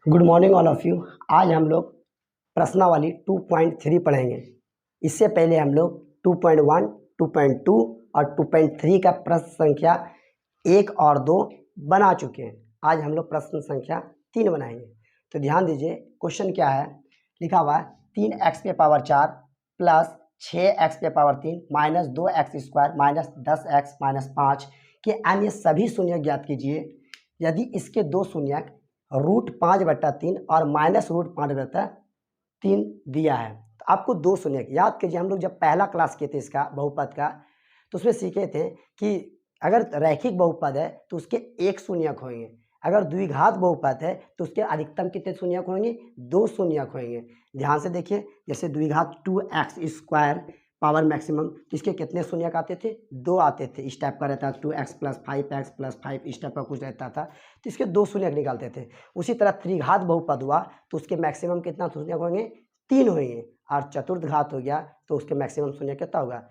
Good morning all of you. आज हम लोग प्रश्नावली 2.3 पढ़ेंगे। इससे पहले हम लोग 2.1, 2.2 और 2.3 का प्रश्न संख्या 1 और 2 बना चुके हैं। आज हम लोग प्रश्न संख्या 3 बनाएंगे। तो ध्यान दीजिए, क्वेश्चन क्या है। लिखा हुआ है 3x के पावर 4 प्लस 6x के power 3 minus 2x² minus 10x minus 5 के अन्य सभी शून्यक ज्ञात कीजिए यदि इसके दो शून्यक √5/3 और -√5/3 दिया है। तो आपको दो शून्यक याद कीजिए। हम लोग जब पहला क्लास किए थे इसका बहुपद का, तो उसमें सीखे थे कि अगर रैखिक बहुपद है तो उसके एक शून्यक होंगे, अगर द्विघात बहुपद है तो उसके अधिकतम कितने शून्यक होंगे? दो शून्यक होंगे। ध्यान से देखिए, जैसे द्विघात 2x² पावर मैक्सिमम, तो इसके कितने शून्यक आते थे? दो आते थे। इस टाइप का रहता था 2x + 5x + 5, इस टाइप का कुछ रहता था, तो इसके दो शून्यक निकालते थे। उसी तरह त्रिघात बहुपद हुआ तो उसके मैक्सिमम कितना शून्यक होंगे? 3 होंगे। और चतुर्थ घात हो गया तो उसके मैक्सिमम शून्यक कितना होगा?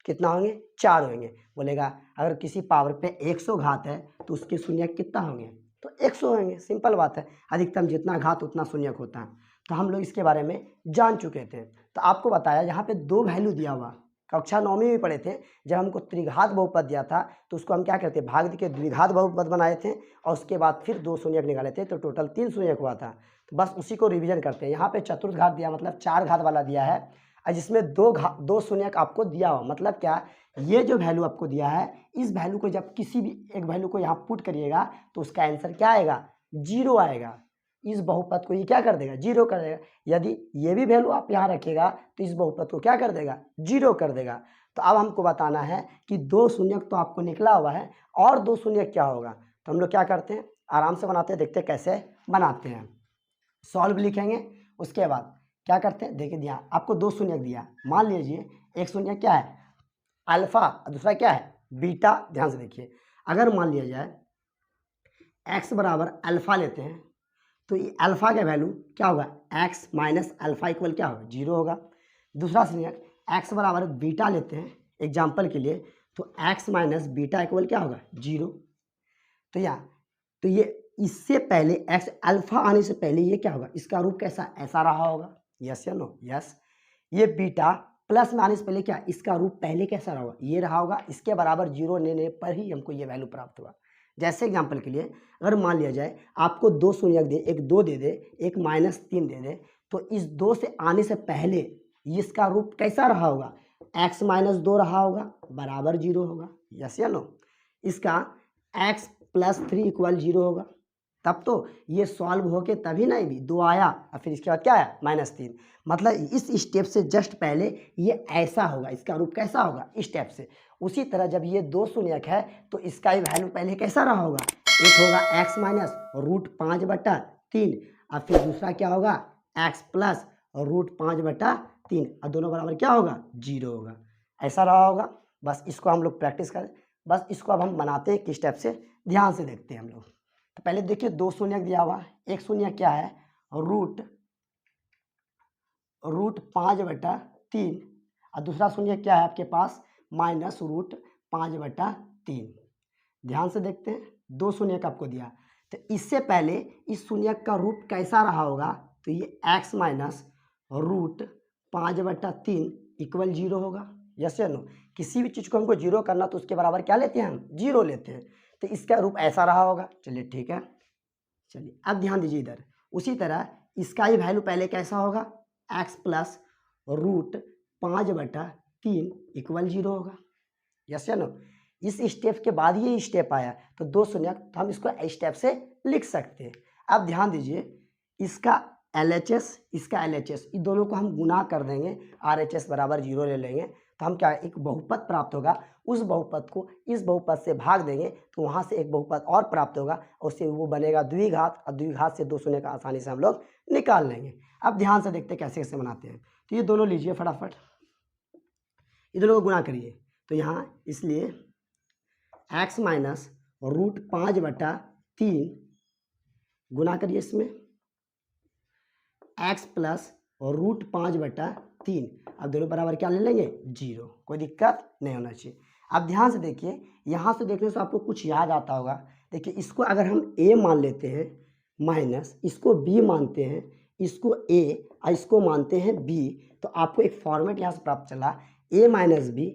कितना होंगे? 4 होंगे। बोलेगा अगर किसी पावर पे 100 घात है तो उसके शून्यक कितना होंगे? तो 100 होंगे। सिंपल बात है, अधिकतम जितना घात उतना शून्यक होता है। तो हम लोग इसके बारे में जान चुके थे। तो आपको बताया यहाँ पे दो वैल्यू दिया हुआ, कक्षा 9वीं में पढ़े थे। जब हमको त्रिघात बहुपद दिया था तो उसको हम क्या करते, भाग के द्विघात बहुपद बनाए थे और उसके बाद फिर दो शून्यक निकाले थे, तो टोटल 3 शून्यक हुआ था। तो बस उसी को रिवीजन करते हैं। यहाँ पे चतुर्थ घात दिया, मतलब 4 घात वाला दिया है, और जिसमें दो शून्यक आपको दिया हो। मतलब क्या, ये जो वैल्यू आपको दिया है, इस वैल्यू को जब किसी भी एक वैल्यू को यहाँ पुट करिएगा तो उसका आंसर क्या आएगा? 0 आएगा। इस बहुपद को ये क्या कर देगा? 0 कर देगा। यदि ये भी वैल्यू आप यहाँ रखिएगा तो इस बहुपद को क्या कर देगा? 0 कर देगा। तो अब हमको बताना है कि दो शून्यक तो आपको निकला हुआ है, और दो शून्यक क्या होगा। तो हम लोग क्या करते हैं, आराम से बनाते हैं, देखते हैं कैसे बनाते हैं। सॉल्व लिखेंगे, उसके बाद क्या करते हैं, देखिए ध्यान, आपको दो शून्यक दिया। मान लीजिए एक शून्यक क्या है? अल्फा, दूसरा क्या है? बीटा। ध्यान से देखिए, अगर मान लिया जाए x बराबर अल्फा लेते हैं तो ये अल्फा का वैल्यू क्या होगा? x माइनस अल्फा इक्वल क्या होगा? 0 होगा। दूसरा शून्यक x बराबर बीटा लेते हैं एग्जाम्पल के लिए, तो x माइनस बीटा इक्वल क्या होगा? 0। तो ये इससे पहले x अल्फा आने से पहले ये क्या होगा? इसका रूप कैसा? ऐसा रहा होगा। यस या नो? यस। ये बीटा प्लस में आने से पहले क्या, इसका रूप पहले कैसा रहा होगा? ये रहा होगा। इसके बराबर 0 लेने पर ही हमको ये वैल्यू प्राप्त हुआ। जैसे एग्जाम्पल के लिए, अगर मान लिया जाए आपको दो शून्यक दे, एक 2 दे दे, एक -3 दे दे, तो इस 2 से आने से पहले इसका रूप कैसा रहा होगा? x - 2 रहा होगा, बराबर 0 होगा। यस या नो? इसका x + 3 = 0 होगा। तब तो ये सॉल्व होके तभी ना भी 2 आया, और फिर इसके बाद क्या आया? -3। मतलब इस स्टेप से जस्ट पहले ये ऐसा होगा, इसका रूप कैसा होगा? इस स्टेप से। उसी तरह जब ये दो शून्यक है तो इसका ही वैल्यू पहले कैसा रहा होगा? एक होगा x माइनस √5/3, और फिर दूसरा क्या होगा? x प्लस √5/3, और दोनों बराबर क्या होगा? 0 होगा। ऐसा रहा होगा। बस इसको हम लोग प्रैक्टिस करें। बस इसको अब हम बनाते हैं किस स्टेप से, ध्यान से देखते हैं हम लोग। तो पहले देखिए दो शून्यक दिया हुआ है। एक शून्यक क्या है? √5/3, और दूसरा शून्यक क्या है आपके पास? -√5/3। ध्यान से देखते हैं, दो शून्यक आपको दिया। तो इससे पहले इस शून्यक का रूप कैसा रहा होगा? तो ये x माइनस √5/3 = 0 होगा। यस या नो? किसी भी चीज़ को हमको 0 करना तो उसके बराबर क्या लेते हैं? हम 0 लेते हैं। तो इसका रूप ऐसा रहा होगा। चलिए ठीक है। चलिए अब ध्यान दीजिए इधर। उसी तरह इसका ही वैल्यू पहले कैसा होगा? x प्लस √5/3 = 0 होगा। यस या नो? इस स्टेप के बाद ये स्टेप आया तो दो शून्यक, तो हम इसको स्टेप से लिख सकते हैं। अब ध्यान दीजिए, इसका LHS, इसका LHS, इन दोनों को हम गुना कर देंगे, RHS बराबर 0 ले लेंगे, तो हम क्या, एक बहुपद प्राप्त होगा। उस बहुपद को इस बहुपद से भाग देंगे तो वहाँ से एक बहुपद और प्राप्त होगा, और उससे वो बनेगा द्विघात, और द्विघात से दो शून्य का आसानी से हम लोग निकाल लेंगे। अब ध्यान से देखते हैं कैसे कैसे बनाते हैं। तो ये दोनों लीजिए फटाफट, ये दोनों को गुना करिए। तो यहाँ इसलिए x माइनस √5/3 गुना करिए, इसमें x प्लस √5/3, अब दोनों बराबर क्या ले लेंगे? 0। कोई दिक्कत नहीं होना चाहिए। अब ध्यान से देखिए, यहाँ से देखने से आपको कुछ याद आता होगा। देखिए इसको अगर हम a मान लेते हैं माइनस इसको b मानते हैं, इसको a और इसको मानते हैं b, तो आपको एक फॉर्मेट यहाँ से प्राप्त चला a minus B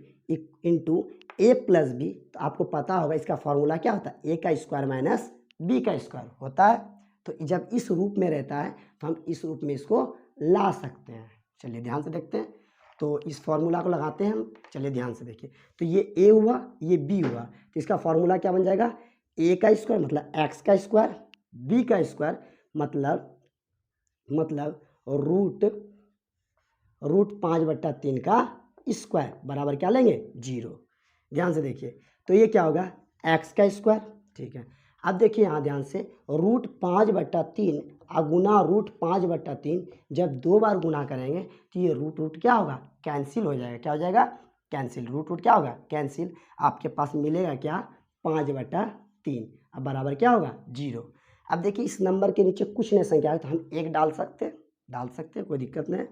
into A plus B. तो आपको पता होगा इसका फॉर्मूला क्या होता है, a का स्क्वायर माइनस b का स्क्वायर होता है। तो जब इस रूप में रहता है तो हम इस रूप में इसको ला सकते हैं। चलिए ध्यान से देखते हैं, तो इस फॉर्मूला को लगाते हैं हम। चलिए ध्यान से देखिए, तो ये a हुआ, ये b हुआ, तो इसका फॉर्मूला क्या बन जाएगा, a का स्क्वायर मतलब x का स्क्वायर, b का स्क्वायर मतलब रूट 5/3 का स्क्वायर बराबर क्या लेंगे, 0। ध्यान से देखिए, तो ये क्या होगा, x का स्क्वायर, ठीक है। अब देखिए यहाँ ध्यान से, रूट 5/3 गुना रूट 5/3 जब 2 बार गुना करेंगे तो ये रूट क्या होगा, कैंसिल हो जाएगा। क्या हो जाएगा, कैंसिल। रूट क्या होगा, कैंसिल। आपके पास मिलेगा क्या, 5/3, अब बराबर क्या होगा, 0। अब देखिए इस नंबर के नीचे कुछ नहीं संख्या है तो हम 1 डाल सकते हैं, कोई दिक्कत नहीं।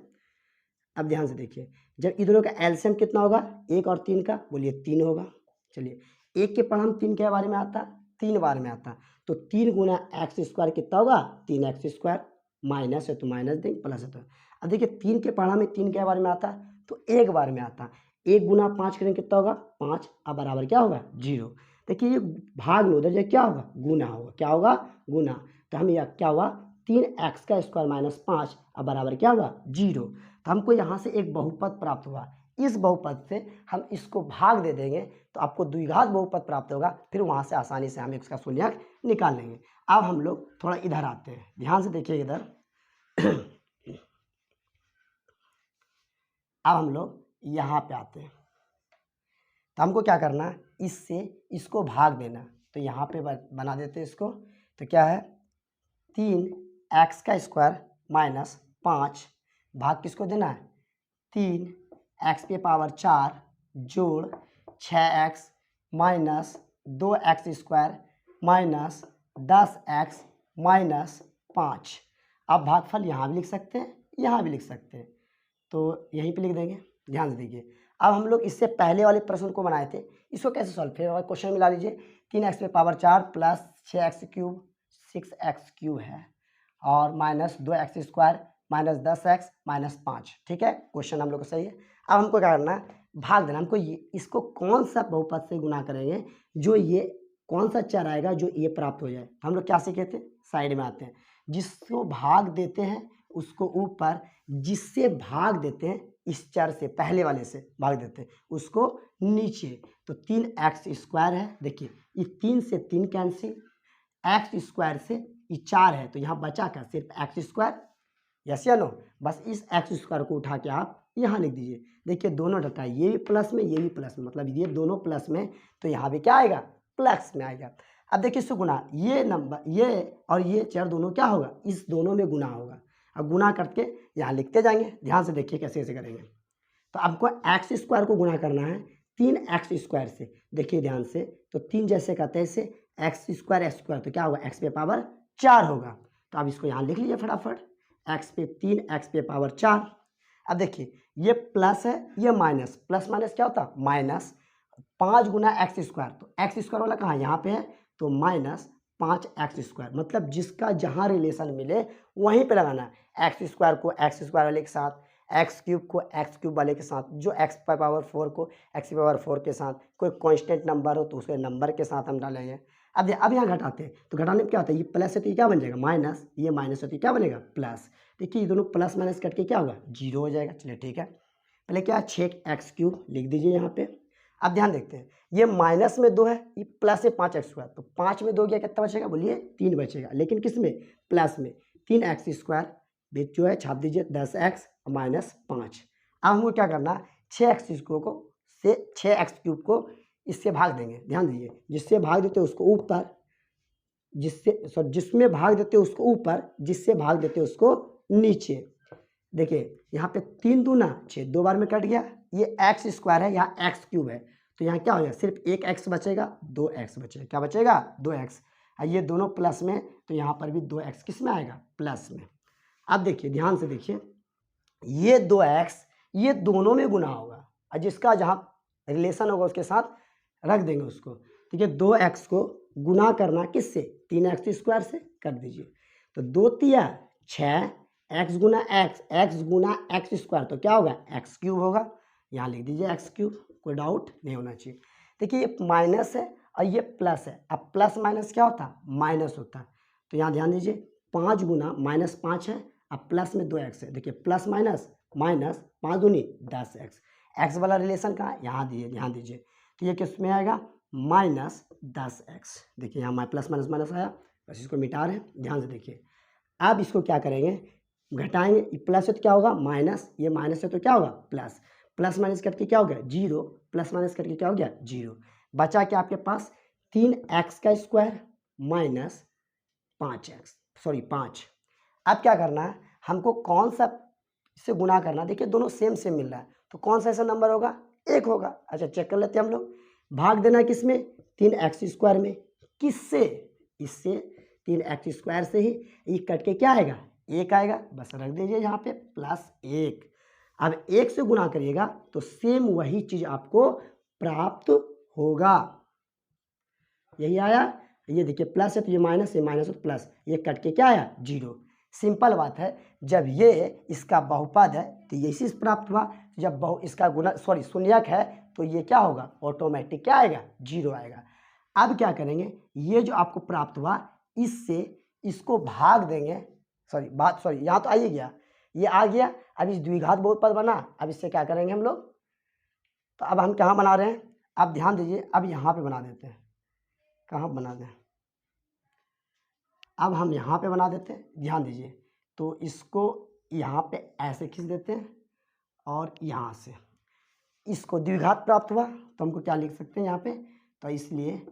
अब ध्यान से देखिए, जब इधरों का एलसीएम कितना होगा, 1 और 3 का, बोलिए 3 होगा। चलिए 1 के पढ़ हम 3 के बारे में आता, 3 बार में आता, तो 3 गुना एक्स स्क्वायर कितना होगा, 3x स्क्वायर, माइनस है तो माइनस देंगे, प्लस है तो। अब देखिए 3 के पढ़ा में 3 के बारे में आता तो 1 बार में आता, 1 गुना 5 करेंगे कितना होगा, 5, अब बराबर क्या होगा, 0। देखिए ये भाग में उधर जो क्या होगा, गुना होगा। क्या होगा, गुना। तो हम यह क्या हुआ, 3x का स्क्वायर माइनस 5, अब बराबर क्या हुआ, 0। तो हमको यहाँ से एक बहुपद प्राप्त हुआ। इस बहुपद से हम इसको भाग दे देंगे तो आपको द्विघात बहुपद प्राप्त होगा, फिर वहाँ से आसानी से हम इसका शून्यक निकाल लेंगे। अब हम लोग थोड़ा इधर आते हैं, ध्यान से देखिए इधर। अब हम लोग यहाँ पे आते हैं, तो हमको क्या करना है, इससे इसको भाग देना। तो यहाँ पे बना देते हैं इसको, तो क्या है, 3x का स्क्वायर माइनस 5 भाग किसको देना है, 3x के पावर 4 जोड़ 6x minus 2x square minus 10x minus 5। अब भागफल यहाँ भी लिख सकते हैं, यहाँ भी लिख सकते हैं, तो यहीं पे लिख देंगे। ध्यान से देखिए, अब हम लोग इससे पहले वाले प्रश्न को बनाए थे, इसको कैसे सॉल्व, फिर और क्वेश्चन मिला लीजिए। 3x पे power 4 plus 6x cube 6x cube है, और minus 2x square minus 10x minus 5। ठीक है, क्वेश्चन हम लोग को सही है। अब हमको क्या करना है, भाग देना। हमको ये इसको कौन सा बहुपद से गुना करेंगे जो ये कौन सा चर आएगा जो ये प्राप्त हो जाए। हम लोग क्या सीखे थे, साइड में आते हैं, जिसको भाग देते हैं उसको ऊपर, जिससे भाग देते हैं इस चर से, पहले वाले से भाग देते हैं उसको नीचे। तो 3x स्क्वायर है, देखिए ये 3 से 3 कैंसिल, x स्क्वायर से ये 4 है, तो यहाँ बचा क्या, सिर्फ x स्क्वायर। यस या नो, बस इस x स्क्वायर को उठा के आप यहाँ लिख दीजिए। देखिए दोनों डटा, ये भी प्लस में, ये भी प्लस में, मतलब ये दोनों प्लस में, तो यहाँ भी क्या आएगा, प्लस में आएगा। अब देखिए इसको गुना, ये नंबर, ये और ये चर दोनों क्या होगा, इस दोनों में गुना होगा। अब गुना करके यहाँ लिखते जाएंगे। ध्यान से देखिए कैसे कैसे करेंगे। तो आपको एक्स स्क्वायर को गुना करना है 3x स्क्वायर से। देखिए ध्यान से, तो 3 जैसे का तैसे, एक्स स्क्वायर तो क्या होगा, x पे पावर 4 होगा। तो अब इसको यहाँ लिख लीजिए फटाफट, x पे 3 x पे पावर 4। अब देखिए ये प्लस है, ये माइनस, प्लस माइनस क्या होता, माइनस। 5 गुना एक्स स्क्वायर, तो एक्स स्क्वायर वाला कहाँ, यहाँ पे है, तो माइनस 5x स्क्वायर, मतलब जिसका जहाँ रिलेशन मिले वहीं पे लगाना है। एक्स स्क्वायर को एक्स स्क्वायर वाले के साथ, एक्स क्यूब को एक्स क्यूब वाले के साथ, जो एक्स पावर 4 को एक्स पावर 4 के साथ, कोई कांस्टेंट नंबर हो तो उसके नंबर के साथ हम डालेंगे। अब यहाँ घटाते हैं, तो घटाने में क्या होता है, ये प्लस है तो ये क्या बन जाएगा, माइनस, ये माइनस है तो क्या बनेगा, प्लस। देखिए ये दोनों प्लस माइनस कट के क्या होगा, 0 हो जाएगा। चलिए ठीक है, पहले क्या, 6x क्यूब लिख दीजिए यहाँ पे। अब ध्यान देखते हैं, ये माइनस में 2 है, ये प्लस है 5x स्क्वायर, तो 5 में 2 गया, कितना बचेगा, बोलिए 3 बचेगा, लेकिन किस में, प्लस में। 3x स्क्वायर बीच जो है छाप दीजिए, 10x माइनस 5। अब हमको क्या करना, 6x को से 6x क्यूब को इससे भाग देंगे। ध्यान दीजिए, जिससे भाग देते उसको ऊपर, जिसमें भाग देते उसको ऊपर, जिससे भाग देते उसको नीचे। देखिए यहाँ पे 3 दूना 6, 2 बार में कट गया, ये x स्क्वायर है, यहाँ x क्यूब है, तो यहाँ क्या हो जाएगा, सिर्फ एक x बचेगा, 2x बचेगा। क्या बचेगा, 2x। ये दोनों प्लस में, तो यहाँ पर भी 2x किस में आएगा, प्लस में। अब देखिए ध्यान से देखिए, ये 2x ये दोनों में गुना होगा, और जिसका जहाँ रिलेशन होगा उसके साथ रख देंगे उसको। ठीक है, 2x को गुना करना किससे, 3x स्क्वायर से कर दीजिए। तो 2 तिया 6 एक्स गुना एक्स स्क्वायर तो क्या होगा एक्स क्यूब होगा। यहाँ लिख दीजिए एक्स क्यूब, कोई डाउट नहीं होना चाहिए। देखिए ये माइनस है और ये प्लस है, अब प्लस माइनस क्या होता माइनस होता। तो यहाँ ध्यान दीजिए 5 गुना -5 है, अब प्लस में 2x है। देखिए प्लस माइनस माइनस 5 दूनी 10x, एक्स वाला रिलेशन कहाँ है यहाँ दिए, ध्यान दीजिए। तो ये किस में आएगा -10x। देखिए यहाँ प्लस माइनस माइनस आया, बस इसको मिटा रहे हैं, ध्यान से देखिए। अब इसको क्या करेंगे घटाएंगे, प्लस है तो क्या होगा माइनस, ये माइनस है तो क्या होगा प्लस, प्लस माइनस करके क्या हो गया 0, प्लस माइनस करके क्या हो गया 0। बचा क्या आपके पास 3x का स्क्वायर माइनस 5। अब क्या करना है हमको, कौन सा से गुना करना, देखिए दोनों सेम सेम मिल रहा है तो कौन सा ऐसा नंबर होगा 1 होगा। अच्छा चेक कर लेते हैं हम लोग, भाग देना किस में 3x स्क्वायर में, किससे इससे 3x स्क्वायर से ही, ये कट के क्या आएगा 1 आएगा, बस रख दीजिए यहाँ पे +1। अब 1 से गुना करिएगा तो सेम वही चीज आपको प्राप्त होगा, यही आया। ये देखिए प्लस है तो ये माइनस है तो प्लस, ये कट के क्या आया 0। सिंपल बात है, जब ये इसका बहुपद है तो ये इसी से प्राप्त हुआ, जब इसका गुना शून्यक है तो ये क्या होगा ऑटोमेटिक क्या आएगा 0 आएगा। अब क्या करेंगे, ये जो आपको प्राप्त हुआ इससे इसको भाग देंगे, यहाँ तो आ ही गया, ये आ गया। अब इस द्विघात बहुपद बना, अब इससे क्या करेंगे हम लोग, तो अब हम कहाँ बना रहे हैं, अब ध्यान दीजिए, अब यहाँ पे बना देते हैं, कहाँ बना दें, अब हम यहाँ पे बना देते हैं, ध्यान दीजिए। तो इसको यहाँ पे ऐसे खींच देते हैं और यहाँ से इसको द्विघात प्राप्त हुआ तो हमको क्या लिख सकते हैं यहाँ पे, तो इसलिए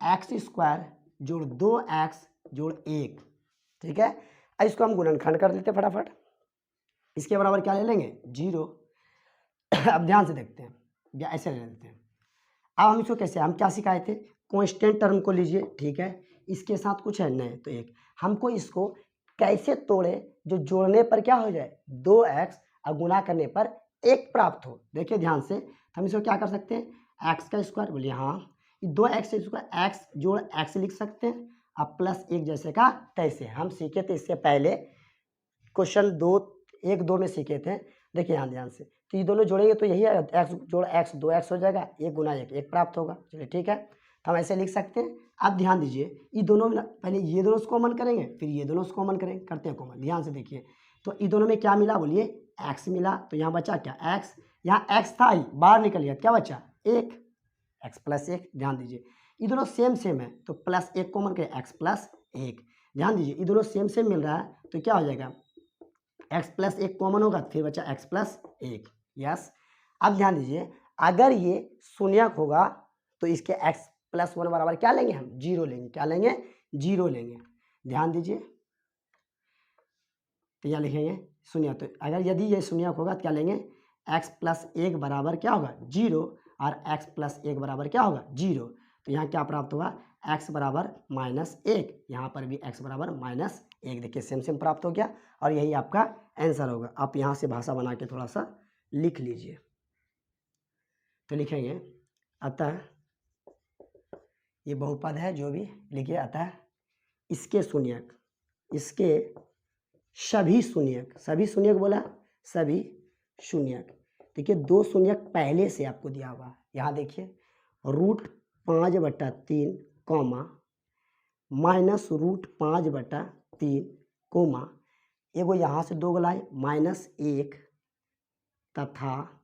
x स्क्वायर जोड़ 2x जोड़ 1, ठीक है। अब इसको हम गुणनखंड कर लेते हैं फटाफट, इसके बराबर क्या ले लेंगे 0। अब ध्यान से देखते हैं, या ऐसे ले लेते हैं। अब हम इसको कैसे, हम क्या सिखाए थे, कांस्टेंट टर्म को लीजिए, ठीक है, इसके साथ कुछ है नहीं तो 1, हमको इसको कैसे तोड़े जो जोड़ने पर क्या हो जाए 2x और गुना करने पर 1 प्राप्त हो। देखिए ध्यान से, हम इसको क्या कर सकते हैं x का स्क्वायर, बोलिए हाँ, 2x स्क्वायर x जोड़ x लिख सकते हैं, अब +1 जैसे का तैसे। हम सीखे थे इससे पहले क्वेश्चन 1-2 में सीखे थे। देखिए यहाँ ध्यान से, तो ये दोनों जोड़ेंगे तो यही है x जोड़ x 2x हो जाएगा, 1 गुना 1 प्राप्त होगा। चलिए ठीक है, तो हम ऐसे लिख सकते हैं। अब ध्यान दीजिए, ये दोनों में पहले ये दोनों से कॉमन करेंगे, फिर ये दोनों से कॉमन करेंगे, करते हैं कॉमन, ध्यान से देखिए। तो ये दोनों में क्या मिला बोलिए x मिला, तो यहाँ बचा क्या x, यहाँ x था ही बाहर निकल गया, क्या बचा 1, x +1। ध्यान दीजिए ये दोनों सेम सेम है तो +1 कॉमन करें x +1। ध्यान दीजिए ये दोनों सेम सेम मिल रहा है तो क्या हो जाएगा x +1 कॉमन होगा, फिर बचा x +1, यस। अब ध्यान दीजिए, अगर ये शून्यक होगा तो इसके x +1 बराबर क्या लेंगे हम 0 लेंगे, क्या लेंगे 0 लेंगे। ध्यान दीजिए, तो यह लिखेंगे शून्य, तो अगर यदि ये शून्यक होगा तो क्या लेंगे x +1 बराबर क्या होगा 0 और x +1 बराबर क्या होगा 0। तो यहाँ क्या प्राप्त होगा x बराबर -1, यहाँ पर भी x बराबर -1। देखिए सेम सेम प्राप्त हो गया और यही आपका आंसर होगा। आप यहाँ से भाषा बना के थोड़ा सा लिख लीजिए, तो लिखेंगे अतः ये बहुपद है जो भी लिखिए, अतः इसके शून्यक, इसके सभी शून्यक बोला सभी शून्यक। देखिए 2 शून्यक पहले से आपको दिया हुआ, यहाँ देखिए √5/3 कॉमा -√5/3 कोमा, एगो यहाँ से 2 गलाए -1 तथा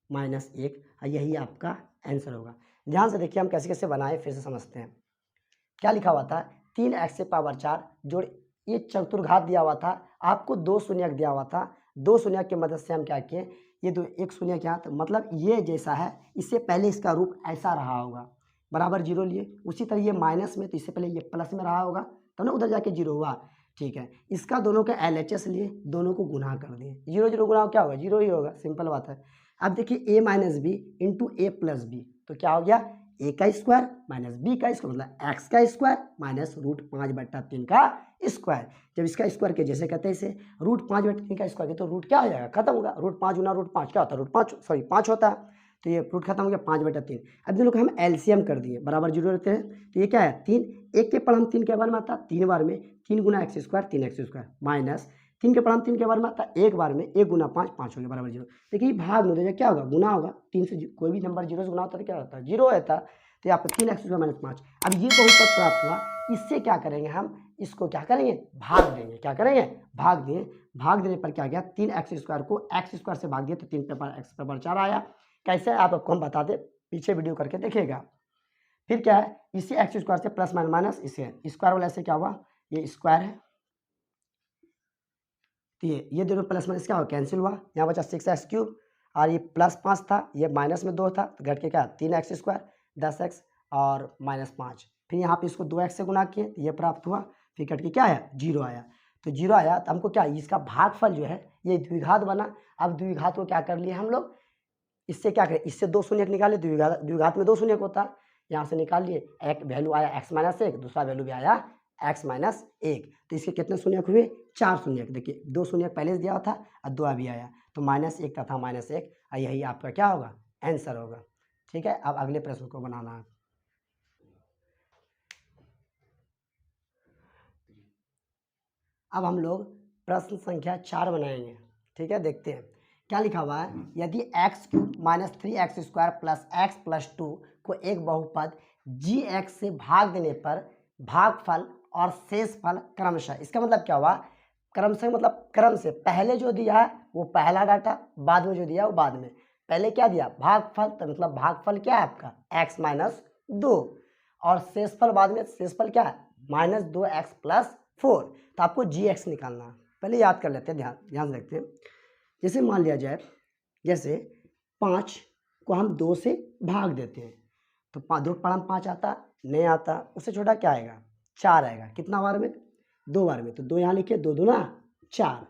-1, यही आपका आंसर होगा। ध्यान से देखिए हम कैसे कैसे बनाए, फिर से समझते हैं। क्या लिखा हुआ था 3x⁴ जोड़, ये चतुर्घात दिया हुआ था, आपको 2 शून्यक दिया हुआ था। 2 शून्यक की मदद से हम क्या किए, ये 1 शून्यक यहाँ, तो मतलब ये जैसा है इससे पहले इसका रूप ऐसा रहा होगा, बराबर 0 लिए। उसी तरह ये माइनस में, तो इससे पहले ये प्लस में रहा होगा, तब ना उधर जाके 0 हुआ, ठीक है। इसका दोनों का LHS लिए, दोनों को गुना कर दिए, 0 0 गुना क्या होगा 0 ही होगा, सिंपल बात है। अब देखिए a - b into a + b, तो क्या हो गया a का स्क्वायर -b का स्क्वायर, मतलब x का स्क्वायर -√5/3 का स्क्वायर। जब इसका स्क्वायर के जैसे कहते हैं इसे √5/3 का स्क्वायर के, तो रूट क्या हो जाएगा खत्म होगा, √5 गुना √5 क्या होता है 5 होता है। तो ये रूट खत्म हो गया 5/3। अब इन लोग हम एलसीएम कर दिए, बराबर 0 रहते हैं, तो ये क्या है 3, एक के पढ़ हम 3 के बार में आता 3 बार में 3 गुना x square 3x square minus 3 के पढ़ हम 3 के बार में आता 1 बार में 1 गुना 5 5 हो गया बराबर 0। देखिए भाग में तो क्या होगा गुना होगा, 3 से कोई भी नंबर 0 से गुना होता है तो क्या होता है 0 होता, तो यहाँ पर 3x स्क्वायर माइनस 5। अब ये बहुपद प्राप्त हुआ, इससे क्या करेंगे हम, इसको क्या करेंगे भाग देंगे, क्या करेंगे भाग दें, भाग देने पर क्या गया 3x स्क्वायर को x स्क्वायर से भाग दिया तो 3 पे x पे 4 आया। कैसे आपको हम बता दें, पीछे वीडियो करके देखिएगा। फिर क्या है इसी x स्क्वायर से प्लस माइनस इसे स्क्वायर वाला से क्या हुआ, ये स्क्वायर है, तो ये दोनों प्लस माइनस क्या हुआ कैंसिल हुआ, यहाँ बचा 6x क्यूब और ये प्लस 5 था, ये माइनस में 2 था, तो घट के क्या 3x स्क्वायर 10x और -5। फिर यहाँ पे इसको 2x से गुना किए तो ये प्राप्त हुआ, फिर कट के क्या है 0 आया, तो 0 आया तो हमको क्या इसका भागफल जो है ये द्विघात बना। अब द्विघात को क्या कर लिए हम लोग, इससे क्या करें, इससे 2 शून्य निकाले, द्विघात में 2 शून्य होता, यहाँ से निकाल लिए, एक वैल्यू आया x-1, दूसरा वैल्यू भी आया x-1, तो इसके कितने शून्य हुए 4 शून्य। देखिए 2 शून्य पहले से दिया था और 2 अभी आया, तो -1 तथा -1 और यही आपका क्या होगा आंसर होगा। ठीक है, अब अगले प्रश्न को बनाना है। अब हम लोग प्रश्न संख्या 4 बनाएंगे। ठीक है, देखते हैं क्या लिखा हुआ है, यदि x³ minus 3x square plus x plus 2 को एक बहुपद gx से भाग देने पर भागफल और शेषफल क्रमशः, इसका मतलब क्या हुआ, क्रमशः मतलब क्रम से, पहले जो दिया है वो पहला डाटा, बाद में जो दिया वो बाद में। पहले क्या दिया भागफल, तो मतलब भागफल क्या है आपका x-2 और शेषफल बाद में, शेषफल क्या है -2x प्लस 4, तो आपको gx निकालना है। पहले याद कर लेते हैं, ध्यान से देखते हैं। जैसे मान लिया जाए, जैसे 5 को हम 2 से भाग देते हैं तो 2 पर 5 आता नहीं आता, उससे छोटा क्या आएगा 4 आएगा, कितना बार में 2 बार में, तो 2 यहाँ लिखे 2 दूना 4,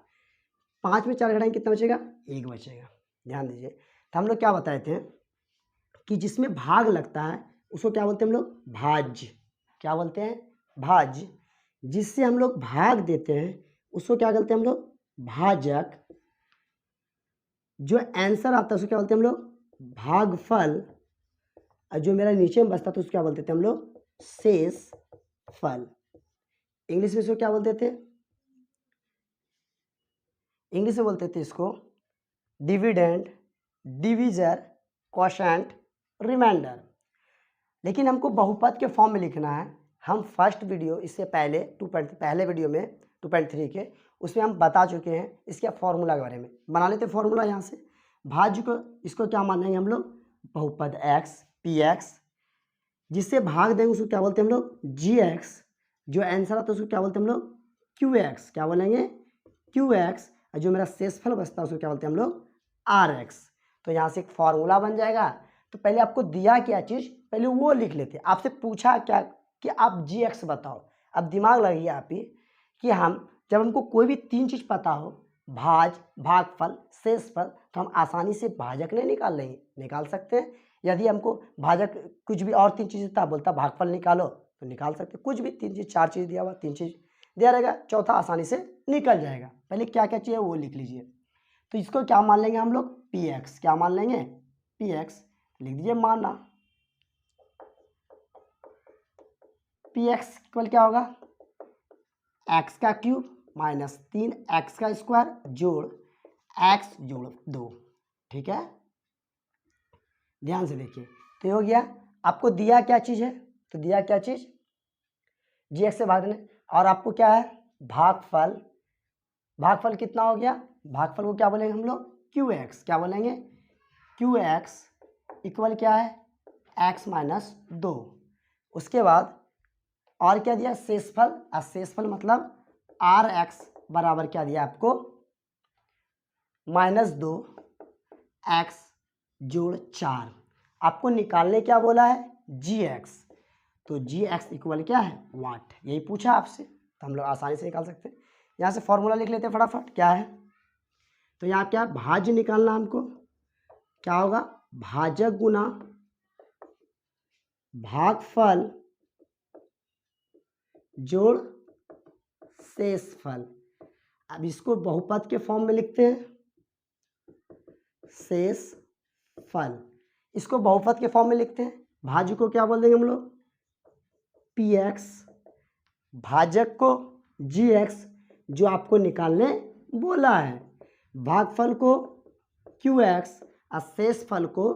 5 में 4 घटाएंगे कितना बचेगा 1 बचेगा। ध्यान दीजिए, तो हम लोग क्या बताए थे कि जिसमें भाग लगता है उसको क्या बोलते हैं हम लोग भाज्य, क्या बोलते हैं भाज्य। जिससे हम लोग भाग देते हैं उसको क्या बोलते हैं हम लोग भाजक। जो आंसर आता है उसको क्या बोलते हैं हम लोग भागफल, और जो मेरा नीचे में बचता था उसको क्या बोलते थे हम लोग शेषफल। इंग्लिश में इसको क्या बोलते थे, इंग्लिश में बोलते थे इसको डिविडेंड, डिविजर, क्वोशेंट, रिमाइंडर। लेकिन हमको बहुपद के फॉर्म में लिखना है। हम फर्स्ट वीडियो इससे पहले पहले वीडियो में 2.3 के उसमें हम बता चुके हैं इसके फॉर्मूला के बारे में। बना लेते फॉर्मूला यहाँ से, भाज्य को इसको क्या मानेंगे हम लोग बहुपद x px, जिससे भाग देंगे उसको क्या बोलते हैं हम लोग gx, जो आंसर आता है उसको क्या बोलते हैं हम लोग qx, क्या बोलेंगे qx, और जो मेरा शेषफल बचता है उसको क्या बोलते हैं हम लोग rx। तो यहाँ से एक फॉर्मूला बन जाएगा। तो पहले आपको दिया क्या चीज़, पहले वो लिख लेते, आपसे पूछा क्या कि आप gx बताओ। अब दिमाग लगाइए आप ही कि हम जब हमको कोई भी 3 चीज़ पता हो, भाज, भागफल, शेषफल, तो हम आसानी से भाजक नहीं निकाल सकते हैं। यदि हमको भाजक कुछ भी और 3 चीज़ था, बोलता भागफल निकालो तो निकाल सकते, कुछ भी 3 चीज़ 4 चीज़ दिया हुआ 3 चीज़ दिया रहेगा, चौथा आसानी से निकल जाएगा। पहले क्या क्या चाहिए वो लिख लीजिए। तो इसको क्या मान लेंगे हम लोग px, क्या मान लेंगे px, लिख दीजिए माना px इक्वल क्या होगा x का क्यूब माइनस 3x का स्क्वायर जोड़ x जोड़ 2। ठीक है, ध्यान से देखिए, तो ये हो गया। आपको दिया क्या चीज़ है, तो दिया क्या चीज़ gx से भाग देना, और आपको क्या है भागफल, भागफल कितना हो गया, भागफल को क्या बोलेंगे हम लोग qx, क्या बोलेंगे qx इक्वल क्या है x-2। उसके बाद और क्या दिया शेषफल, और शेषफल मतलब rx बराबर क्या दिया आपको -2x जोड़ 4। आपको निकालने क्या बोला है gx, तो gx इक्वल क्या है वाट, यही पूछा आपसे, तो हम लोग आसानी से निकाल सकते हैं। यहाँ से फॉर्मूला लिख लेते हैं फटाफट, क्या है, तो यहाँ क्या भाज्य निकालना हमको, क्या होगा भाजक गुना भागफल जोड़ शेषफल। अब इसको बहुपद के फॉर्म में लिखते हैं शेषफल। इसको बहुपद के फॉर्म में लिखते हैं। भाज्य को क्या बोल देंगे हम लोग, px, भाजक को gx जो आपको निकालने बोला है, भागफल को qx और शेष फल को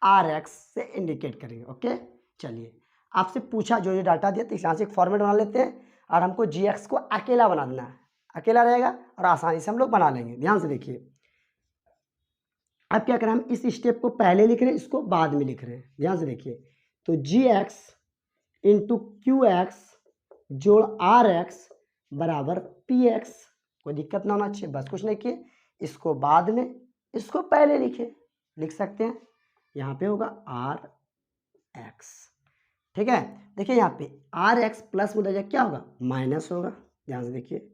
rx से इंडिकेट करेंगे। ओके, चलिए आपसे पूछा जो डाटा दिया तो यहाँ से एक फॉर्मेट बना लेते हैं और हमको gx को अकेला बना देना है, अकेला रहेगा और आसानी से हम लोग बना लेंगे। ध्यान से देखिए, अब क्या करें, हम इस स्टेप को पहले लिख रहे हैं, इसको बाद में लिख रहे हैं। ध्यान से देखिए, तो gx इंटू qx जोड़ rx बराबर px, कोई दिक्कत ना होना चाहिए, बस कुछ नहीं किए, इसको बाद में इसको पहले लिख सकते हैं। यहाँ पे होगा rx, ठीक है। देखिए यहाँ पे rx प्लस में क्या होगा, माइनस होगा। ध्यान से देखिए,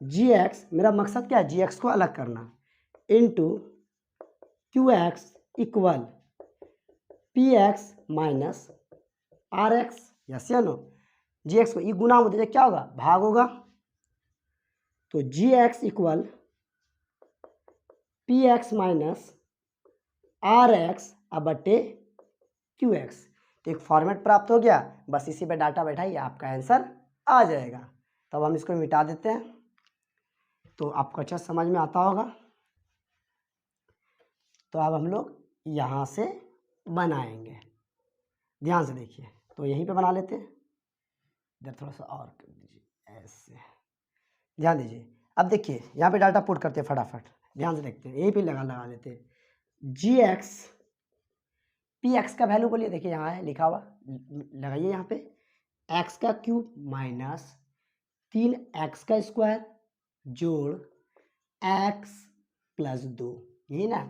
gx मेरा मकसद क्या है, gx को अलग करना, into qx equal px minus rx, yes या नो। gx को ये गुना होता है क्या होगा, भाग होगा, तो gx equal px minus rx अब बटे qx। तो एक फॉर्मेट प्राप्त हो गया, बस इसी पे डाटा बैठाइए, आपका आंसर आ जाएगा। तब हम इसको मिटा देते हैं, तो आपको अच्छा समझ में आता होगा। तो अब हम लोग यहाँ से बनाएंगे, ध्यान से देखिए, तो यहीं पे बना लेते हैं, इधर थोड़ा सा और कर दीजिए, ऐसे ध्यान दीजिए। अब देखिए यहाँ पे डाटा पुट करते हैं फटाफट, ध्यान से देखते हैं, यहीं पे लगा लेते हैं। gx px का वैल्यू बोलिए, देखिए यहाँ है लिखा हुआ, लगाइए यहाँ पे, x का क्यूब माइनस 3x का स्क्वायर जोड़ x प्लस 2, यही ना,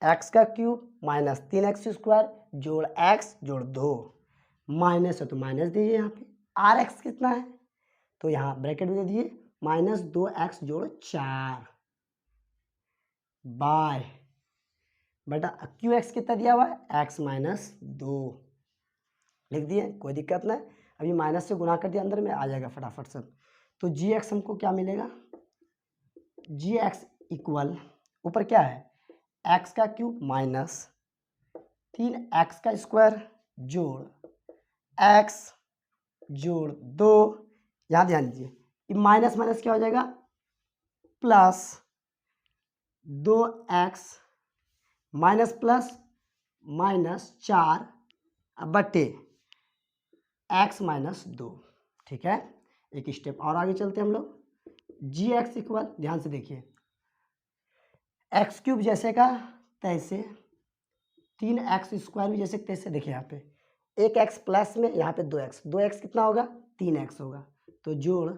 x का क्यूब माइनस 3x स्क्वायर जोड़ x जोड़ 2, माइनस है तो माइनस दीजिए, यहाँ पे rx कितना है तो यहाँ ब्रैकेट में दे दीजिए माइनस 2x जोड़ 4 बाय बेटा qx कितना दिया हुआ है, x माइनस 2 लिख दिए, कोई दिक्कत नहीं। अभी माइनस से गुना कर दिया, अंदर में आ जाएगा फटाफट सब। तो gx हमको क्या मिलेगा, gx इक्वल ऊपर क्या है, x का क्यूब माइनस 3x का स्क्वायर जोड़ x जोड़ 2, यहाँ ध्यान दीजिए, ये माइनस माइनस क्या हो जाएगा, plus 2x minus plus minus 4 बटे x माइनस 2, ठीक है। एक स्टेप और आगे चलते हैं हम लोग। gx इक्वल, ध्यान से देखिए, एक्स क्यूब जैसे का तैसे, 3x स्क्वायर भी जैसे तैसे, देखिए यहाँ पे एक x प्लस में, यहाँ पे 2x कितना होगा, 3x होगा, तो जोड़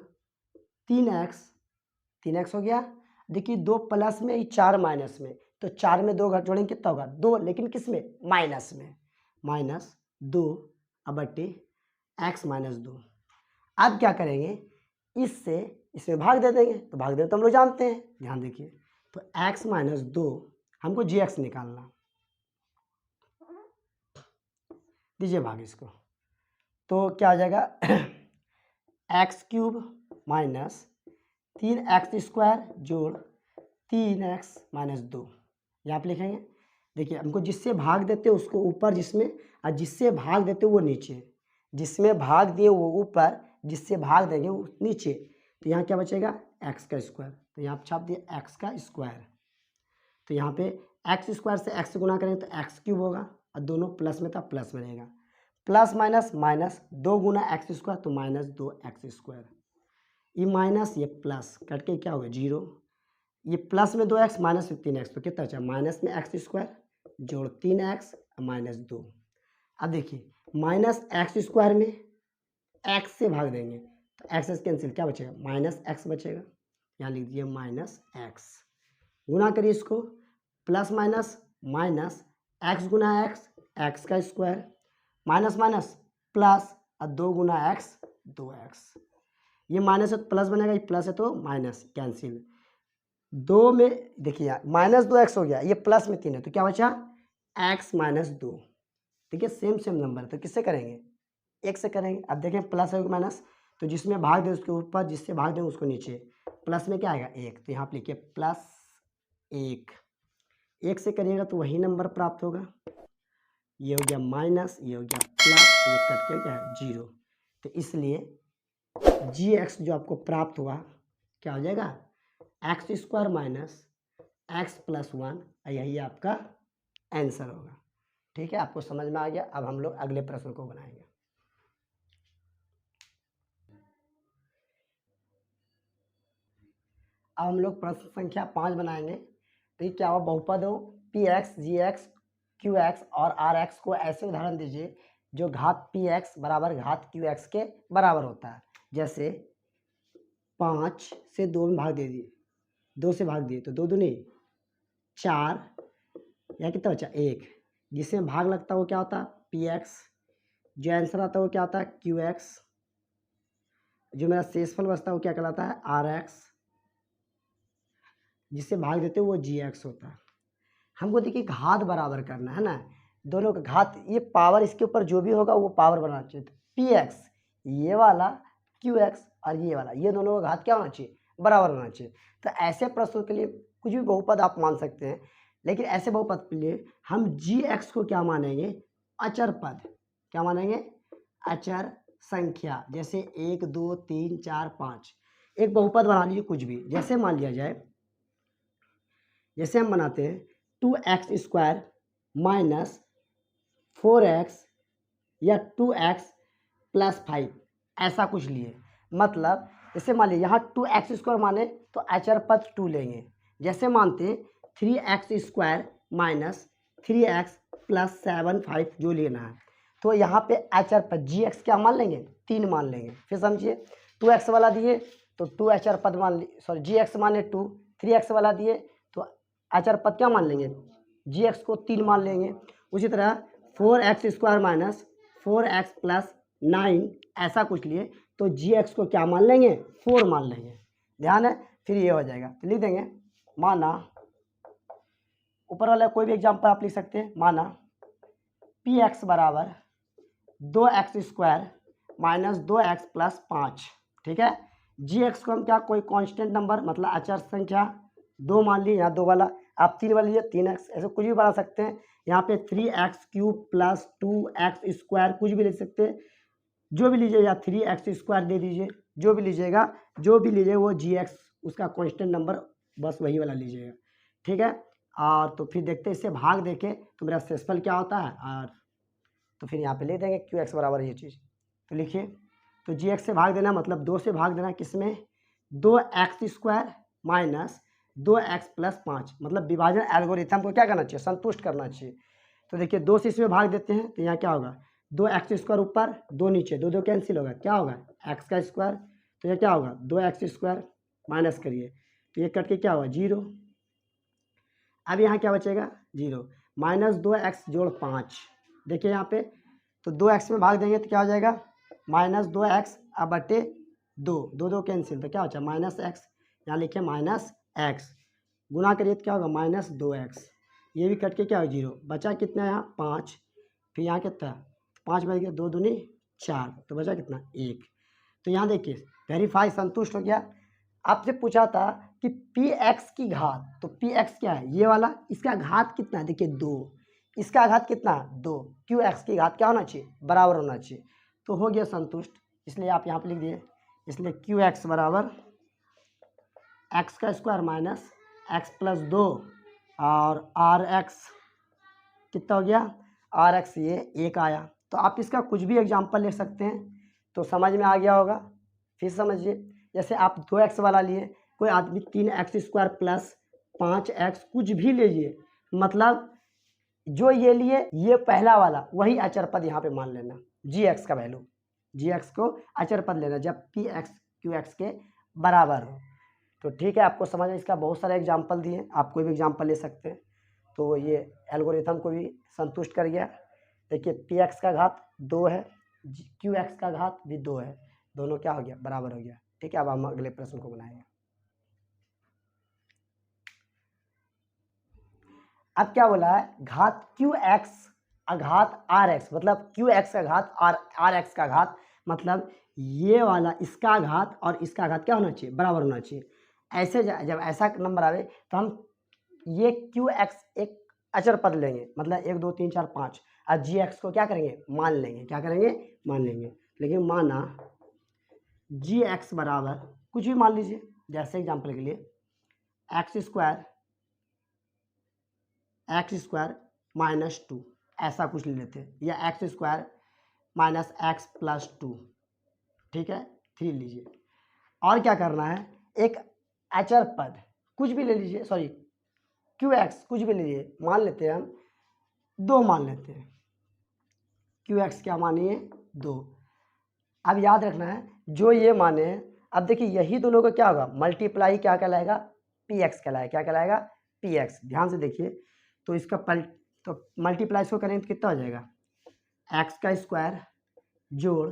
3x हो गया। देखिए 2 प्लस में, 4 माइनस में, तो 4 में 2 घट जोड़ेंगे कितना होगा, 2, लेकिन किस में, माइनस में, माइनस 2 अब बटे x माइनस 2। अब क्या करेंगे, इससे इसमें भाग दे देंगे, तो भाग दे तो हम लोग जानते हैं, ध्यान देखिए, तो x माइनस 2 हमको gx निकालना, दीजिए भाग इसको, तो क्या आ जाएगा x cube minus 3x square जोड़ 3x माइनस 2, यहाँ पे लिखेंगे। देखिए हमको जिससे भाग देते उसको ऊपर, जिसमें और जिससे भाग देते वो नीचे, जिसमें भाग दिए वो ऊपर, जिससे भाग देंगे वो नीचे, तो यहाँ क्या बचेगा, x का स्क्वायर, तो यहाँ छाप दिए x का स्क्वायर, तो यहाँ पे x स्क्वायर से x गुना करेंगे तो x क्यूब होगा, और दोनों प्लस में था प्लस में रहेगा, प्लस माइनस माइनस 2 गुना x स्क्वायर तो माइनस 2x स्क्वायर, ये माइनस ये प्लस कट के क्या होगा 0, ये प्लस में 2x माइनस में 3x, तो कितना बचा, माइनस में x स्क्वायर जोड़ 3x माइनस 2। अब देखिए माइनस एक्स स्क्वायर में x से भाग देंगे तो x से कैंसिल, क्या बचेगा, माइनस x बचेगा, यहाँ लिख दिए माइनस x, गुना करिए इसको, प्लस माइनस माइनस x गुना x का स्क्वायर, माइनस माइनस प्लस और 2 गुना x 2x, ये माइनस है तो प्लस बनेगा, ये प्लस है तो माइनस कैंसिल, 2 में देखिए माइनस 2x हो गया, ये प्लस में 3 है तो क्या बचा x माइनस 2, देखिए सेम नंबर है तो किससे करेंगे, एक से करेंगे। अब देखें प्लस है माइनस, तो जिसमें भाग दे उसके ऊपर, जिससे भाग दे उसको नीचे, प्लस में क्या आएगा 1, तो यहाँ पे लिखिए प्लस 1, 1 से करिएगा तो वही नंबर प्राप्त होगा। ये हो गया माइनस, ये हो गया प्लस, ये कट के क्या है 0। तो इसलिए जी एक्स जो आपको प्राप्त हुआ क्या हो जाएगा, x square minus x plus 1, यही आपका आंसर होगा। ठीक है, आपको समझ में आ गया। अब हम लोग अगले प्रश्न को बनाएंगे। अब हम लोग प्रश्न संख्या 5 बनाएंगे। तो ये क्या हुआ, बहुपद हो पी एक्स जी एक्स क्यू एक्स और आर एक्स को ऐसे उदाहरण दीजिए जो घात पी एक्स बराबर घात क्यू एक्स के बराबर होता है। जैसे 5 से 2 में भाग दे दिए, 2 से भाग दिए तो 2 दूनी 4, या कितना बचा 1, जिसमें भाग लगता है वो क्या होता है पी एक्स, जो आंसर आता है वो क्या होता है क्यू एक्स, जो मेरा शेषफल बचता है वो क्या कहलाता है आर एक्स, जिससे भाग देते हो वो जी एक्स होता है। हमको देखिए घात बराबर करना है ना, दोनों का घात, ये पावर इसके ऊपर जो भी होगा वो पावर बनाना चाहिए। तो पी एक्स ये वाला, क्यू एक्स और ये वाला, ये दोनों का घात क्या होना चाहिए, बराबर होना चाहिए। तो ऐसे प्रश्नों के लिए कुछ भी बहुपद आप मान सकते हैं, लेकिन ऐसे बहुपद के लिए हम जी एक्स को क्या मानेंगे, अचर पद। क्या मानेंगे, अचर संख्या। जैसे 1 2 3 4 5, एक बहुपद बना लीजिए कुछ भी। जैसे मान लिया जाए, जैसे हम बनाते हैं 2x स्क्वायर माइनस 4x या 2x प्लस 5, ऐसा कुछ लिए। मतलब जैसे मान लीजिए यहाँ 2x स्क्वायर माने तो अचर पद 2 लेंगे। जैसे मानते हैं 3x square minus 3x plus 7 5 जो लेना है, तो यहाँ पे अचर पद जी एक्स क्या मान लेंगे, 3 मान लेंगे। फिर समझिए 2x वाला दिए तो 2 अचर पद मान ली, सॉरी जी एक्स माने 2, 3x वाला दिए तो अचर पद क्या मान लेंगे, जी एक्स को 3 मान लेंगे। उसी तरह 4x square minus 4x plus 9, ऐसा कुछ लिए तो जी एक्स को क्या मान लेंगे, 4 मान लेंगे। ध्यान है, फिर ये हो जाएगा। तो लिख देंगे माना, ऊपर वाला कोई भी एग्जाम्पल आप लिख सकते हैं। माना पी एक्स बराबर 2x square minus 2x plus 5। ठीक है, जी एक्स को हम क्या, कोई कांस्टेंट नंबर मतलब अचर संख्या 2 मान ली, यहाँ 2 वाला, आप 3 वाला लीजिए 3x, ऐसे कुछ भी बना सकते हैं। यहाँ पे 3x cube plus 2x square कुछ भी लिख सकते हैं, जो भी लीजिए, या 3x स्क्वायर दे दीजिए, जो भी लीजिएगा, जो भी लीजिए वो जी एक्स उसका कांस्टेंट नंबर बस वही वाला लीजिएगा। ठीक है, और तो फिर देखते हैं इससे भाग देके तो मेरा शेषफल क्या होता है, और तो फिर यहाँ पे ले देंगे क्यू एक्स बराबर ये चीज़। तो लिखिए, तो जी एक्स से भाग देना मतलब 2 से भाग देना, किसमें 2x square minus 2x plus 5, मतलब विभाजन एल्गोरिथम को क्या करना चाहिए, संतुष्ट करना चाहिए। तो देखिए 2 से इसमें भाग देते हैं तो यहाँ क्या होगा, 2x स्क्वायर ऊपर 2 नीचे, 2 2 कैंसिल होगा, क्या होगा x का स्क्वायर, तो यह क्या होगा 2x स्क्वायर, माइनस करिए तो ये कट के क्या होगा 0। अब यहाँ क्या बचेगा 0, माइनस 2x जोड़ 5, देखिए यहाँ पे तो 2x में भाग देंगे तो क्या हो जाएगा माइनस 2x अब बटे 2, 2 2 कैंसिल तो क्या होता है माइनस एक्स, यहाँ लिखे माइनस एक्स, गुना करिए तो क्या होगा माइनस 2x, ये भी कट के क्या हो 0, बचा कितना यहाँ 5, फिर यहाँ कितना 5 बच गया, 2 दूनी 4, तो बचा कितना 1। तो यहाँ देखिए वेरीफाई संतुष्ट हो गया। आपसे पूछा था कि पी एक्स की घात, तो पी एक्स क्या है ये वाला, इसका घात कितना है देखिए 2, इसका घात कितना 2, क्यू एक्स की घात क्या होना चाहिए बराबर होना चाहिए, तो हो गया संतुष्ट। इसलिए आप यहाँ पे लिख दिए, इसलिए क्यू एक्स बराबर एक्स का स्क्वायर माइनस एक्स प्लस 2 और आर एक्स कितना हो गया, आर एक्स ये 1 आया। तो आप इसका कुछ भी एग्जाम्पल ले सकते हैं, तो समझ में आ गया होगा। फिर समझिए, जैसे आप 2x वाला लिए, कोई आदमी 3x स्क्वायर प्लस 5x कुछ भी लीजिए, मतलब जो ये लिए ये पहला वाला वही अचर पद यहाँ पे मान लेना, जी एक्स का वैल्यू, जी एक्स को अचर पद लेना जब पी एक्स क्यू एक्स के बराबर हो। तो ठीक है, आपको समझ में, इसका बहुत सारे एग्जाम्पल दिए, आप कोई भी एग्जाम्पल ले सकते हैं। तो ये एल्गोरिथम को भी संतुष्ट कर गया। देखिए पी एक्स का घात 2 है, क्यू एक्स का घात भी 2 है, दोनों क्या हो गया बराबर हो गया। ठीक है, अब हम अगले प्रश्न को बनाएंगे। अब क्या बोला है, घात क्यू एक्स अघात आर एक्स, मतलब क्यू एक्स का घात और आर एक्स का घात, मतलब ये वाला इसका घात और इसका घात क्या होना चाहिए बराबर होना चाहिए। ऐसे जब ऐसा नंबर आवे तो हम ये क्यू एक्स एक अचर पद लेंगे, मतलब 1 2 3 4 5, और जी एक्स को क्या करेंगे, मान लेंगे, क्या करेंगे, मान लेंगे। लेकिन माना जी एक्स बराबर कुछ भी मान लीजिए, जैसे एग्जाम्पल के लिए एक्स स्क्वायर -2 ऐसा कुछ ले लेते हैं, या एक्स स्क्वायर -x+2, ठीक है, 3 लीजिए। और क्या करना है, एक अचर पद कुछ भी ले लीजिए, सॉरी क्यू एक्स कुछ भी ले लीजिए, मान लेते हैं हम 2 मान लेते हैं, क्यू एक्स क्या मानिए 2। अब याद रखना है जो ये माने, अब देखिए यही दोनों का क्या होगा, मल्टीप्लाई क्या कहलाएगा, पी एक्स कहलाएगा, क्या कहलाएगा, पी एक्स। ध्यान से देखिए, तो इसका तो मल्टीप्लाई इसको करेंगे तो कितना हो जाएगा, एक्स का स्क्वायर जोड़,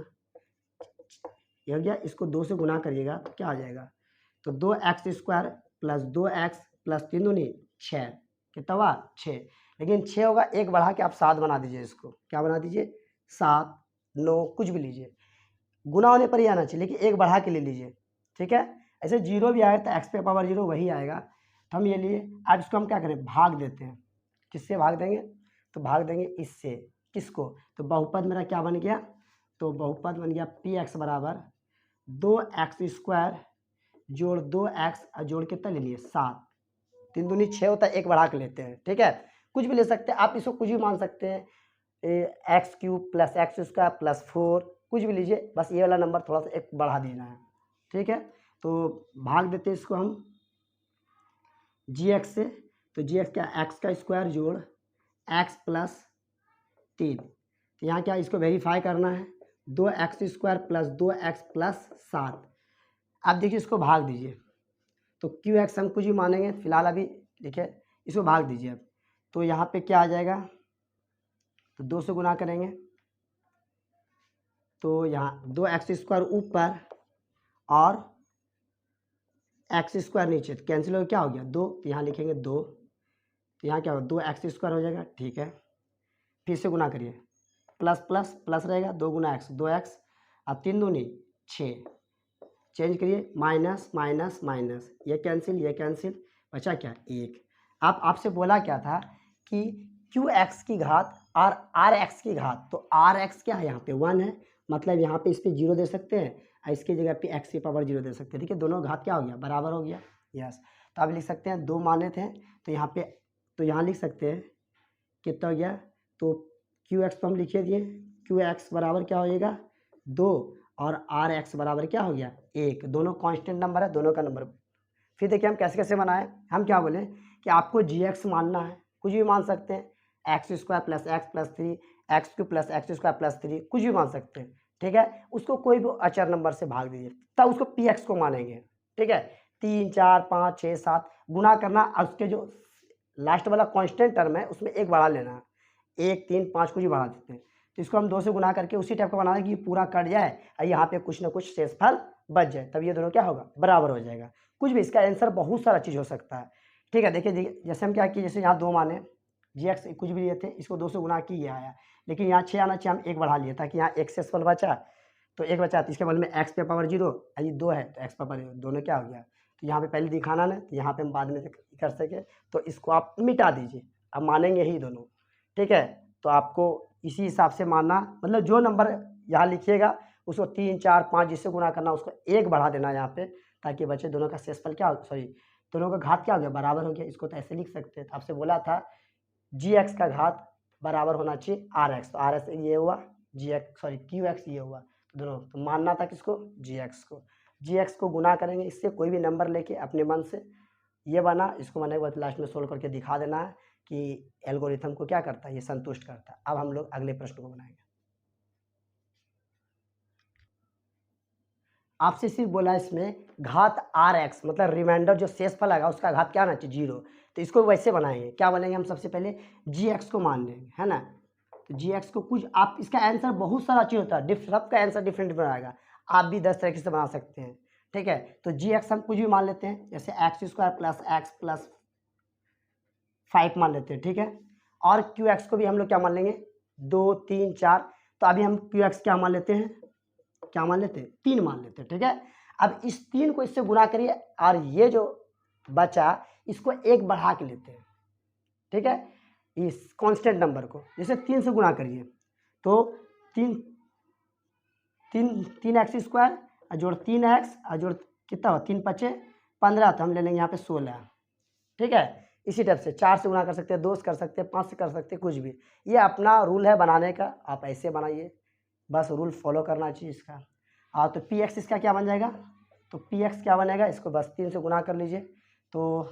ये हो गया, इसको 2 से गुना करिएगा तो क्या आ जाएगा, तो 2x square plus 2x plus 3 दूनी 6, कितना हुआ 6। लेकिन 6 होगा, एक बढ़ा के आप 7 बना दीजिए, इसको क्या बना दीजिए, 7 9 कुछ भी लीजिए, गुना होने पर ही आना चाहिए, लेकिन एक बढ़ा के ले लीजिए, ठीक है। ऐसे 0 भी आएगा तो x पे पावर 0 वही आएगा, तो हम ये लिए। अब इसको हम क्या करें, भाग देते हैं, किससे भाग देंगे, तो भाग देंगे इससे, किसको, तो बहुपद मेरा क्या बन गया, तो बहुपद बन गया पी एक्स बराबर 2x स्क्वायर जोड़ 2x और जोड़ कितना ले लिए 7, 3 दूनी 6 होता है, एक बढ़ा के लेते हैं, ठीक है। कुछ भी ले सकते हैं आप, इसको कुछ भी मान सकते हैं, x³ plus x square plus 4 कुछ भी लीजिए, बस ये वाला नंबर थोड़ा सा एक बढ़ा देना है, ठीक है। तो भाग देते हैं इसको हम जी एक्स से, तो जी एक्स क्या, एक्स का स्क्वायर जोड़ एक्स प्लस 3, तो यहाँ क्या इसको वेरीफाई करना है, 2x square plus 2x plus 7। अब देखिए इसको भाग दीजिए, तो क्यू एक्स हम कुछ भी मानेंगे फिलहाल, अभी देखिए इसको भाग दीजिए अब, तो यहाँ पे क्या आ जाएगा, तो 2 से गुना करेंगे, तो यहाँ 2x स्क्वायर ऊपर और एक्स स्क्वायर नीचे, तो कैंसिल हो क्या हो गया 2, तो यहाँ लिखेंगे 2, तो यहाँ क्या होगा 2x स्क्वायर हो जाएगा, ठीक है। फिर से गुना करिए, प्लस प्लस प्लस रहेगा, 2 गुना एक्स 2x और 3 दूनी 6, चेंज करिए माइनस माइनस माइनस, ये कैंसिल, बचा क्या 1। आपसे बोला क्या था कि क्यू एक्स की घात और आर एक्स की घात, तो आर एक्स क्या है यहाँ पे 1 है, मतलब यहाँ पे इस पर 0 दे सकते हैं और इसकी जगह पे एक्स की पावर 0 दे सकते हैं, ठीक है। दोनों घात क्या हो गया, बराबर हो गया, यस। तो आप लिख सकते हैं 2 माने थे, तो यहाँ पे, तो यहाँ लिख सकते हैं कितना हो गया, तो क्यू एक्स तो हम लिखे दिए, क्यू एक्स बराबर क्या हो जाएगा 2 और आर एक्स बराबर क्या हो गया 1, दोनों कांस्टेंट नंबर है, दोनों का नंबर। फिर देखिए हम कैसे कैसे बनाए, हम क्या बोले कि आपको जी एक्स मानना है, कुछ भी मान सकते हैं, x square plus x plus 3, x³ plus x square plus 3 कुछ भी मान सकते हैं, ठीक है। उसको कोई भी अचर नंबर से भाग दीजिए, तब उसको पी एक्स को मानेंगे, ठीक है। 3 4 5 6 7 गुना करना, और उसके जो लास्ट वाला कांस्टेंट टर्म है उसमें एक बढ़ा लेना, 1 3 5 कुछ भी बढ़ा देते हैं, तो इसको हम 2 से गुना करके उसी टाइप का बनाना है कि पूरा कट जाए और यहाँ पे कुछ ना कुछ शेषफल बच जाए, तब ये दोनों क्या होगा, बराबर हो जाएगा। कुछ भी, इसका आंसर बहुत सारा चीज़ हो सकता है, ठीक है। देखिए जैसे हम क्या किए, जैसे यहाँ 2 माने, जी एक्स कुछ भी लिए थे, इसको 2 से गुना की ये आया, लेकिन यहाँ 6 आना चाहिए, हम 1 बढ़ा लिए ताकि यहाँ एक शेषफल बचा, तो 1 बचा, तो इसके बदले में एक्स पे पावर 0 ये 2 है, तो एक्स पावर दोनों क्या हो गया, तो यहाँ पे पहले दिखाना ना, तो यहाँ पे हम बाद में कर सके, तो इसको आप मिटा दीजिए, अब मानेंगे ही दोनों, ठीक है। तो आपको इसी हिसाब से मानना, मतलब जो नंबर यहाँ लिखिएगा उसको 3 4 5 जिससे गुना करना उसको 1 बढ़ा देना यहाँ पे, ताकि बच्चे दोनों का शेषफल क्या, सॉरी दोनों का घात क्या हो गया, बराबर हो गया। इसको तो ऐसे लिख सकते हैं, तो आपसे बोला था जी एक्स का घात बराबर होना चाहिए आर एक्स, तो आर एक्स ये हुआ, जी एक्स सॉरी क्यू एक्स ये हुआ, तो दोनों, तो मानना था किसको, जी एक्स को गुना करेंगे इससे, कोई भी नंबर लेके अपने मन से, ये बना, इसको बनाने के बाद लास्ट में सोल्व करके दिखा देना है कि एल्गोरिथम को क्या करता है, ये संतुष्ट करता है। अब हम लोग अगले प्रश्न को बनाएंगे। आपसे सिर्फ बोला इसमें घात आर एक्स, मतलब रिमाइंडर जो शेषफल आएगा उसका घात क्या आना चाहिए 0, तो इसको वैसे बनाएंगे, क्या बनेंगे, हम सबसे पहले जी एक्स को मान लेंगे, है ना। तो जी एक्स को कुछ, आप इसका आंसर बहुत सारा चीज़ होता है, सबका आंसर डिफरेंट बनाएगा, आप भी 10 तरीके से बना सकते हैं, ठीक है। तो जी एक्स हम कुछ भी मान लेते हैं, जैसे x square plus x plus 5 मान लेते हैं, ठीक है। और क्यू एक्स को भी हम लोग क्या मान लेंगे 2 3 4, तो अभी हम क्यू एक्स क्या मान लेते हैं, क्या मान लेते हैं 3 मान लेते हैं, ठीक है। अब इस 3 को इससे गुणा करिए और ये जो बचा इसको 1 बढ़ा के लेते हैं, ठीक है। इस कांस्टेंट नंबर को, जैसे 3 से गुणा करिए तो 3 एक्स स्क्वायर और जोड़ 3x और जोड़ कितना हो 3 पचे 15, तो हम ले लेंगे यहाँ पे 16। ठीक है, इसी टाइप से 4 से गुणा कर सकते हैं, 2 से कर सकते हैं, 5 से कर सकते हैं, कुछ भी। ये अपना रूल है बनाने का, आप ऐसे बनाइए, बस रूल फॉलो करना चाहिए इसका। हाँ, तो पी एक्स इसका क्या बन जाएगा, तो पी एक्स क्या बनेगा, इसको बस 3 से गुणा कर लीजिए तो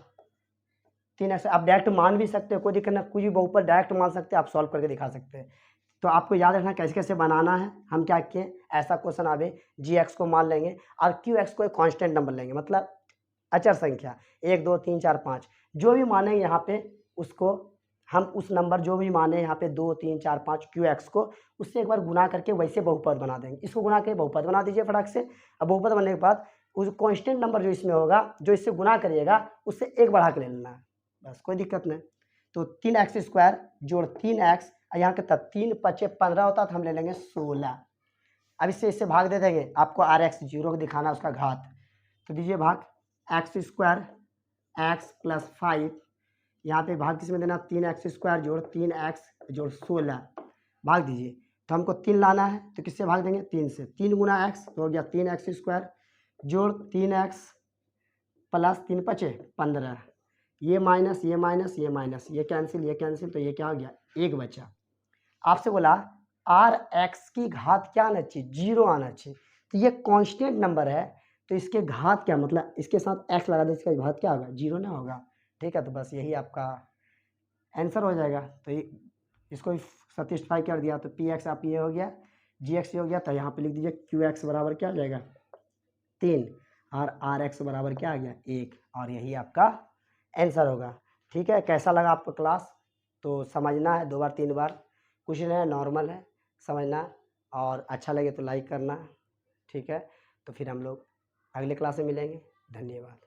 3x। आप डायरेक्ट मान भी सकते हो, कोई दिक्कत नहीं, कुछ भी ऊपर डायरेक्ट मान सकते हैं, आप सॉल्व करके दिखा सकते हैं। तो आपको याद रखना कैसे कैसे बनाना है। हम क्या किए, ऐसा क्वेश्चन आवे जी एक्स को मान लेंगे और क्यू एक्स को एक कांस्टेंट नंबर लेंगे, मतलब अचर संख्या 1 2 3 4 5 जो भी माने यहाँ पे उसको हम उस नंबर जो भी माने यहाँ पे 2 3 4 5 क्यू एक्स को उससे एक बार गुना करके वैसे बहुपद बना देंगे। इसको गुना करके बहुपद बना दीजिए फटाक से। अब बहुपद बनने के बाद उस कांस्टेंट नंबर जो इसमें होगा, जो इससे गुना करिएगा, उससे एक बढ़ा के ले लेना है, बस कोई दिक्कत नहीं। तो 3x स्क्वायर जोड़ 3x, यहाँ के तब 3 पचे 15 होता, तो हम ले लेंगे 16। अब इससे भाग दे देंगे, आपको RX 0 को दिखाना उसका घात, तो दीजिए भाग एक्स स्क्वायर x प्लस 5, यहाँ पे भाग किसमें देना 3x स्क्वायर जोड़ 3x जोड़ 16 भाग दीजिए। तो हमको 3 लाना है, तो किससे भाग देंगे 3 से, 3 गुना x तो हो गया 3x स्क्वायर जोड़ 3x प्लस 3 पचे 15, ये माइनस ये माइनस ये माइनस ये कैंसिल, तो ये क्या हो गया 1 बचा। आपसे बोला RX की घात क्या आना चाहिए, 0 आना चाहिए। तो ये कांस्टेंट नंबर है, तो इसके घात क्या, मतलब इसके साथ x लगा दे, इसका घात क्या होगा 0 ना होगा। ठीक है, तो बस यही आपका आंसर हो जाएगा। तो इसको सेटिस्फाई कर दिया, तो पी एक्स आप ये हो गया, जी एक्स ये हो गया, तो यहाँ पे लिख दीजिए क्यू एक्स बराबर क्या हो जाएगा 3 और आर एक्स बराबर क्या आ गया 1, और यही आपका आंसर होगा। ठीक है, कैसा लगा आपको क्लास, तो समझना है 2 बार 3 बार, कुछ नहीं है, नॉर्मल है समझना, और अच्छा लगे तो लाइक करना। ठीक है, तो फिर हम लोग अगले क्लास में मिलेंगे, धन्यवाद।